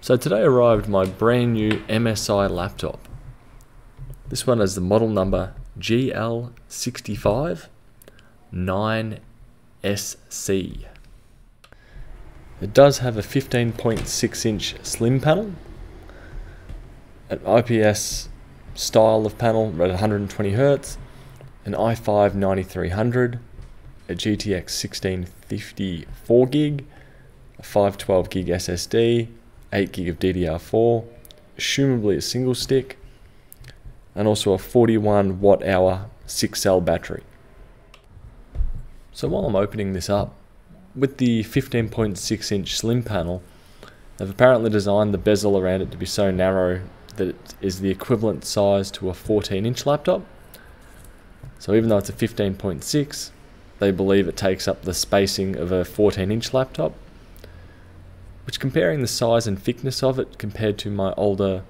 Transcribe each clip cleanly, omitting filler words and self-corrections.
So today arrived my brand new MSI laptop. This one has the model number GL65 9SC. It does have a 15.6 inch slim panel, an IPS style of panel at 120 Hz, an i5 9300, a GTX 1650 4GB, a 512 gig SSD, 8 gig of DDR4, assumably a single stick, and also a 41 watt hour 6-cell battery. So while I'm opening this up, with the 15.6 inch slim panel, they've apparently designed the bezel around it to be so narrow that it is the equivalent size to a 14 inch laptop. So even though it's a 15.6, they believe it takes up the spacing of a 14 inch laptop, which, comparing the size and thickness of it compared to my older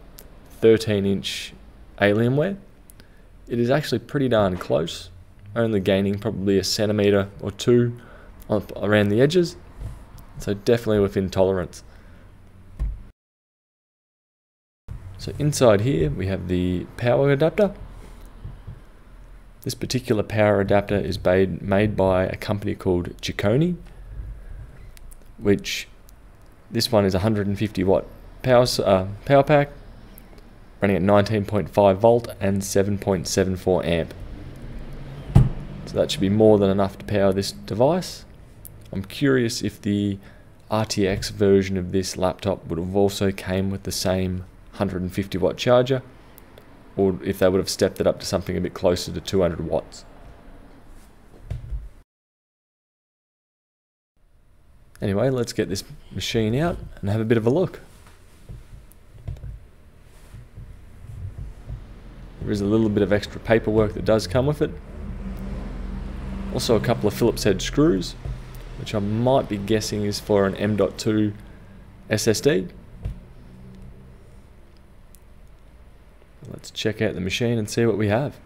13 inch Alienware, it is actually pretty darn close, only gaining probably a centimetre or two around the edges, so definitely within tolerance. So inside here we have the power adapter. This particular power adapter is made by a company called Chicone, which this one is 150 watt power pack, running at 19.5 volt and 7.74 amp. So that should be more than enough to power this device. I'm curious if the RTX version of this laptop would have also came with the same 150 watt charger, or if they would have stepped it up to something a bit closer to 200 watts. Anyway, let's get this machine out and have a bit of a look. There is a little bit of extra paperwork that does come with it. Also a couple of Phillips head screws, which I might be guessing is for an M.2 SSD. Let's check out the machine and see what we have.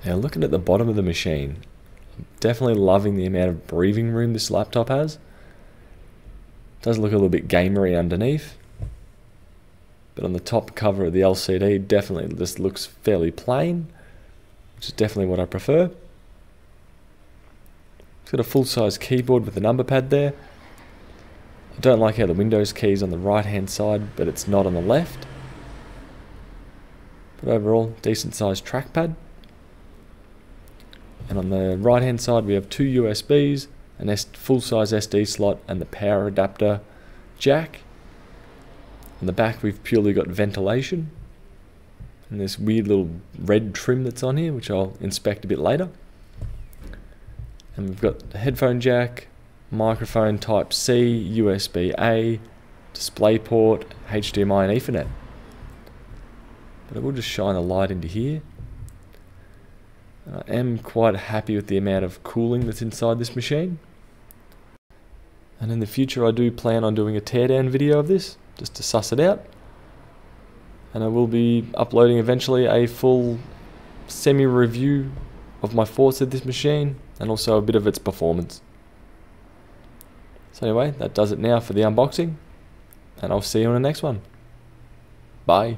Now, looking at the bottom of the machine, I'm definitely loving the amount of breathing room this laptop has. It does look a little bit gamery underneath, but on the top cover of the LCD, definitely this looks fairly plain, which is definitely what I prefer. It's got a full-size keyboard with a number pad there. I don't like how the Windows key is on the right-hand side, but it's not on the left. But overall, decent-sized trackpad. And on the right hand side we have two USBs, an full-size SD slot and the power adapter jack. On the back we've purely got ventilation and this weird little red trim that's on here, which I'll inspect a bit later. And we've got the headphone jack, microphone type C, USB-A, DisplayPort, HDMI and Ethernet. But I will just shine a light into here. I am quite happy with the amount of cooling that's inside this machine. And in the future I do plan on doing a teardown video of this, just to suss it out. And I will be uploading eventually a full semi-review of my thoughts of this machine, and also a bit of its performance. So anyway, that does it now for the unboxing, and I'll see you on the next one. Bye.